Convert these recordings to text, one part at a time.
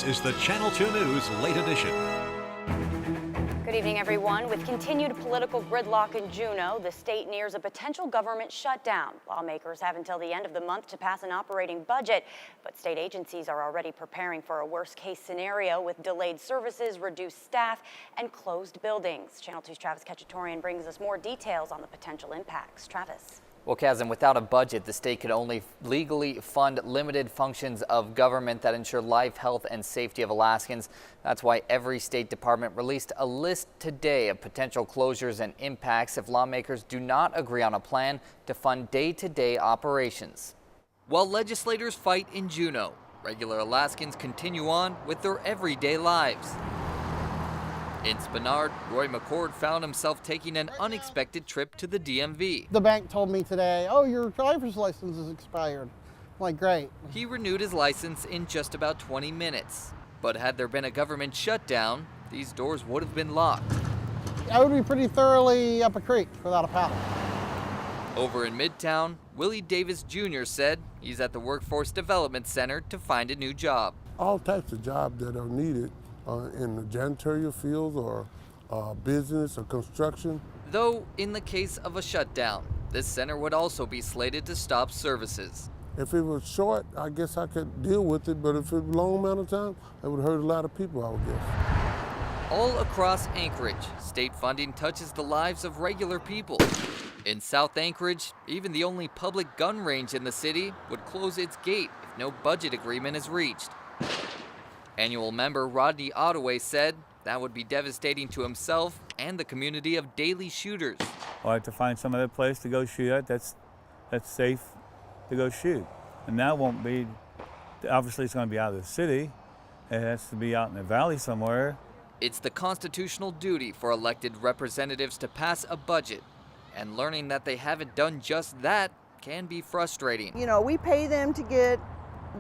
is the Channel 2 News Late Edition. Good evening, everyone. With continued political gridlock in Juneau, the state nears a potential government shutdown. Lawmakers have until the end of the month to pass an operating budget, but state agencies are already preparing for a worst-case scenario with delayed services, reduced staff, and closed buildings. Channel 2's Travis Ketchatorian brings us more details on the potential impacts. Travis. Well, Kazan, without a budget, the state could only legally fund limited functions of government that ensure life, health, and safety of Alaskans. That's why every state department released a list today of potential closures and impacts if lawmakers do not agree on a plan to fund day-to-day operations. While legislators fight in Juneau, regular Alaskans continue on with their everyday lives. In Spenard, Roy McCord found himself taking an unexpected trip to the DMV. The bank told me today, oh, your driver's license is expired. I'm like, great. He renewed his license in just about 20 minutes. But had there been a government shutdown, these doors would have been locked. I would be pretty thoroughly up a creek without a paddle. Over in Midtown, Willie Davis Jr. said he's at the Workforce Development Center to find a new job. All types of jobs that are needed in the janitorial field or business or construction. Though, in the case of a shutdown, this center would also be slated to stop services. If it was short, I guess I could deal with it, but if it was a long amount of time, it would hurt a lot of people, I would guess. All across Anchorage, state funding touches the lives of regular people. In South Anchorage, even the only public gun range in the city would close its gate if no budget agreement is reached. Annual member Rodney Ottaway said that would be devastating to himself and the community of daily shooters. I'll have to find some other place to go shoot at that's safe to go shoot. And that won't be, obviously it's going to be out of the city. It has to be out in the valley somewhere. It's the constitutional duty for elected representatives to pass a budget, and learning that they haven't done just that can be frustrating. You know, we pay them to get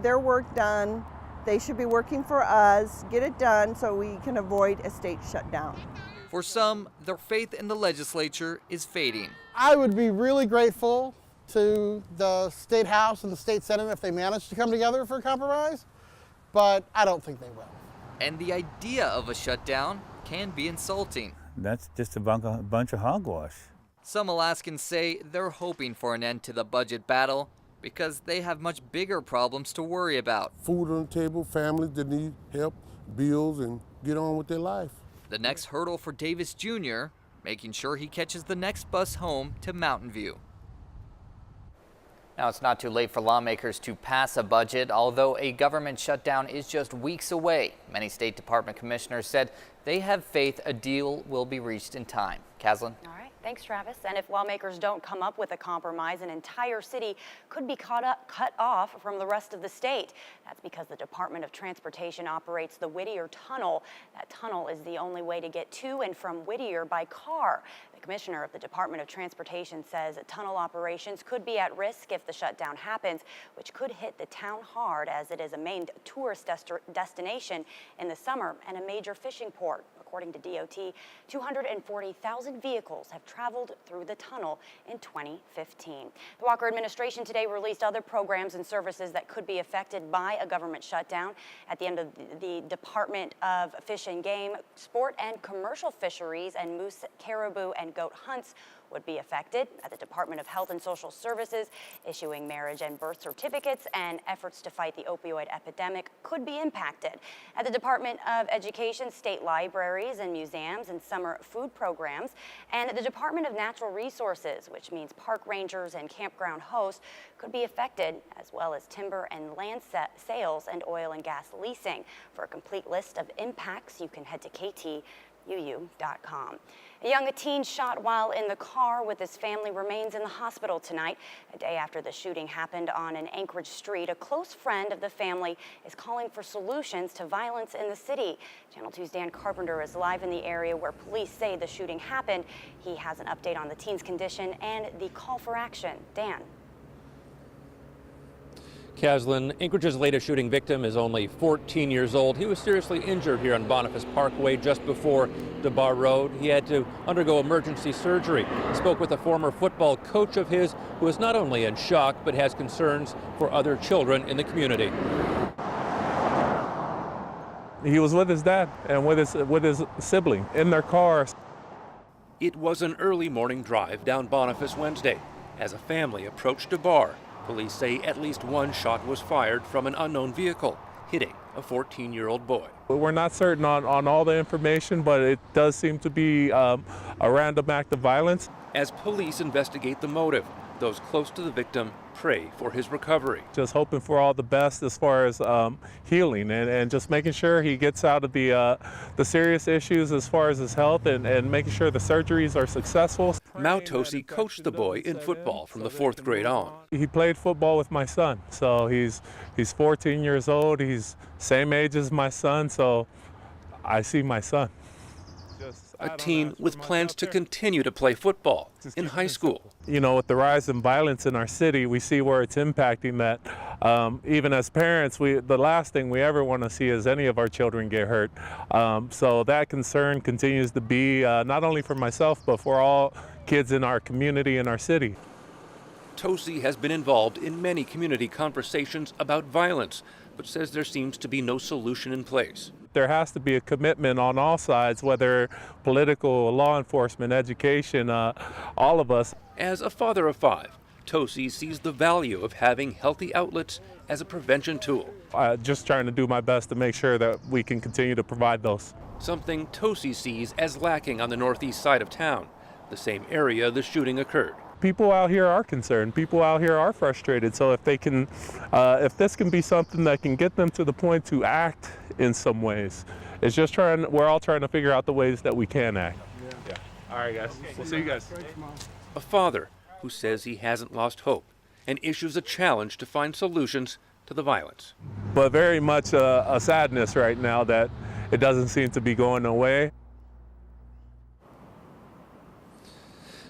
their work done. They should be working for us, get it done so we can avoid a state shutdown. For some, their faith in the legislature is fading. I would be really grateful to the State House and the State Senate if they managed to come together for a compromise, but I don't think they will. And the idea of a shutdown can be insulting. That's just a bunch of hogwash. Some Alaskans say they're hoping for an end to the budget battle because they have much bigger problems to worry about. Food on the table, families that need help, bills, and get on with their life. The next hurdle for Davis Jr., making sure he catches the next bus home to Mountain View. Now, it's not too late for lawmakers to pass a budget, although a government shutdown is just weeks away. Many State Department commissioners said they have faith a deal will be reached in time. Kaslin? All right. Thanks, Travis. And if lawmakers don't come up with a compromise, an entire city could be cut off from the rest of the state. That's because the Department of Transportation operates the Whittier Tunnel. That tunnel is the only way to get to and from Whittier by car. The commissioner of the Department of Transportation says tunnel operations could be at risk if the shutdown happens, which could hit the town hard as it is a main tourist destination in the summer and a major fishing port. According to DOT, 240,000 vehicles have traveled through the tunnel in 2015. The Walker administration today released other programs and services that could be affected by a government shutdown. At the end of the Department of Fish and Game, sport and commercial fisheries and moose, caribou, and goat hunts would be affected. At the Department of Health and Social Services, issuing marriage and birth certificates and efforts to fight the opioid epidemic could be impacted. At the Department of Education, state libraries and museums and summer food programs. And at the Department of Natural Resources, which means park rangers and campground hosts, could be affected, as well as timber and land sales and oil and gas leasing. For a complete list of impacts, you can head to KTUU.com. A young teen shot while in the car with his family remains in the hospital tonight. A day after the shooting happened on an Anchorage street, a close friend of the family is calling for solutions to violence in the city. Channel 2's Dan Carpenter is live in the area where police say the shooting happened. He has an update on the teen's condition and the call for action. Dan. Kaslin, Anchorage's latest shooting victim is only 14 years old. He was seriously injured here on Boniface Parkway just before DeBar Road. He had to undergo emergency surgery. I spoke with a former football coach of his who is not only in shock but has concerns for other children in the community. He was with his dad and with his sibling in their car. It was an early morning drive down Boniface Wednesday as a family approached a bar. Police say at least one shot was fired from an unknown vehicle, hitting a 14-year-old boy. We're not certain on all the information, but it does seem to be a random act of violence. As police investigate the motive, those close to the victim pray for his recovery. Just hoping for all the best as far as healing and just making sure he gets out of the serious issues as far as his health and making sure the surgeries are successful. Mao Tosi coached the boy in football from the 4th grade on. He played football with my son, so he's 14 years old. He's same age as my son, so I see my son. A teen with plans to continue to play football in high school. You know, with the rise in violence in our city, we see where it's impacting that. Even as parents, the last thing we ever want to see is any of our children get hurt. So that concern continues to be not only for myself, but for all kids in our community and our city. Tosi has been involved in many community conversations about violence, but says there seems to be no solution in place. There has to be a commitment on all sides, whether political, law enforcement, education, all of us. As a father of 5, Tosi sees the value of having healthy outlets as a prevention tool. Just trying to do my best to make sure that we can continue to provide those. Something Tosi sees as lacking on the northeast side of town, the same area the shooting occurred. People out here are concerned. People out here are frustrated. So if they can, if this can be something that can get them to the point to act in some ways, it's just we're all trying to figure out the ways that we can act. Yeah. All right, guys. We'll see you guys. A father who says he hasn't lost hope and issues a challenge to find solutions to the violence. But very much a sadness right now that it doesn't seem to be going away.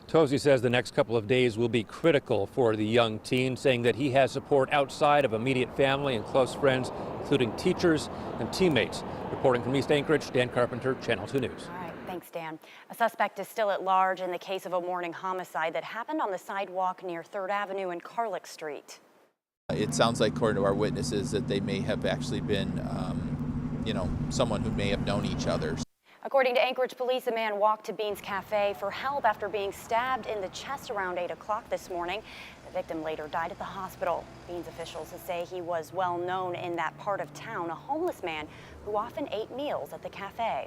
Tosi says the next couple of days will be critical for the young teen, saying that he has support outside of immediate family and close friends, including teachers and teammates. Reporting from East Anchorage, Dan Carpenter, Channel 2 News. All right, thanks, Dan. A suspect is still at large in the case of a morning homicide that happened on the sidewalk near 3rd Avenue and Carlick Street. It sounds like, according to our witnesses, that they may have actually been, someone who may have known each other. According to Anchorage police, a man walked to Beans Cafe for help after being stabbed in the chest around 8 o'clock this morning. The victim later died at the hospital. Beans officials say he was well known in that part of town, a homeless man who often ate meals at the cafe.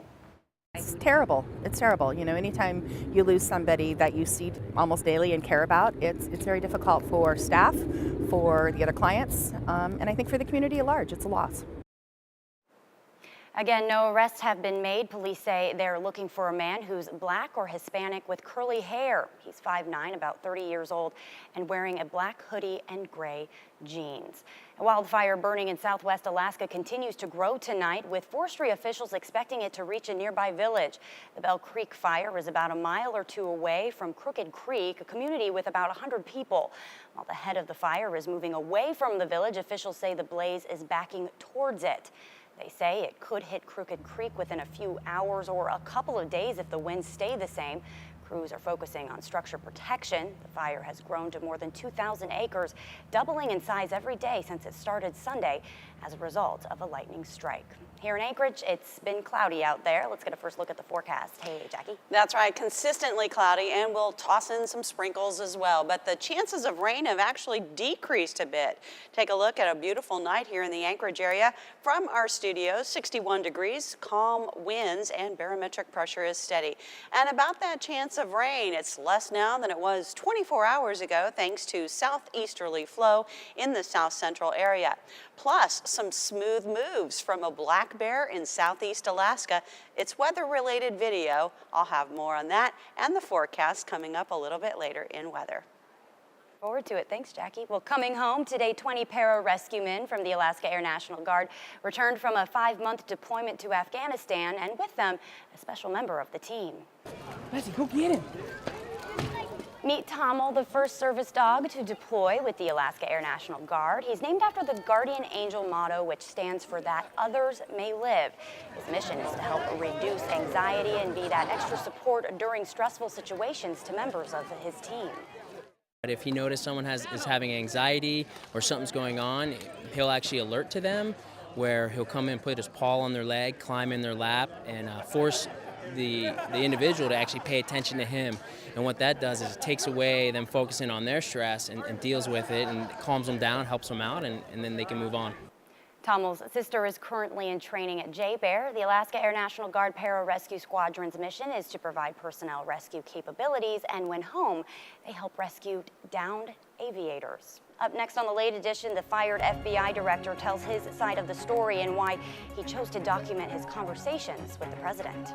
It's terrible. It's terrible. You know, anytime you lose somebody that you see almost daily and care about, it's very difficult for staff, for the other clients, and I think for the community at large. It's a loss. Again, no arrests have been made. Police say they're looking for a man who's black or Hispanic with curly hair. He's 5'9", about 30 years old, and wearing a black hoodie and gray jeans. A wildfire burning in southwest Alaska continues to grow tonight, with forestry officials expecting it to reach a nearby village. The Bell Creek fire is about a mile or two away from Crooked Creek, a community with about 100 people. While the head of the fire is moving away from the village, officials say the blaze is backing towards it. They say it could hit Crooked Creek within a few hours or a couple of days if the winds stay the same. Crews are focusing on structure protection. The fire has grown to more than 2,000 acres, doubling in size every day since it started Sunday as a result of a lightning strike. Here in Anchorage, it's been cloudy out there. Let's get a first look at the forecast. Hey, Jackie. That's right, consistently cloudy, and we'll toss in some sprinkles as well. But the chances of rain have actually decreased a bit. Take a look at a beautiful night here in the Anchorage area. From our studios, 61 degrees, calm winds, and barometric pressure is steady. And about that chance of rain, it's less now than it was 24 hours ago, thanks to southeasterly flow in the south central area. Plus, some smooth moves from a black bear in southeast Alaska. It's weather-related video. I'll have more on that and the forecast coming up a little bit later in weather. Forward to it. Thanks, Jackie. Well, coming home today, 20 para-rescuemen from the Alaska Air National Guard returned from a 5-month deployment to Afghanistan, and with them, a special member of the team. Let's go get him. Meet Tommel, the first service dog to deploy with the Alaska Air National Guard. He's named after the Guardian Angel motto, which stands for that others may live. His mission is to help reduce anxiety and be that extra support during stressful situations to members of his team. If he notices someone is having anxiety or something's going on, he'll actually alert to them. where he'll come in, put his paw on their leg, climb in their lap, and force the individual to actually pay attention to him. And what that does is it takes away them focusing on their stress and deals with it and calms them down, helps them out, and then they can move on. Tommel's sister is currently in training at J-Bear. The Alaska Air National Guard Pararescue Squadron's mission is to provide personnel rescue capabilities, and when home, they help rescue downed aviators. Up next on the late edition, the fired FBI director tells his side of the story and why he chose to document his conversations with the president.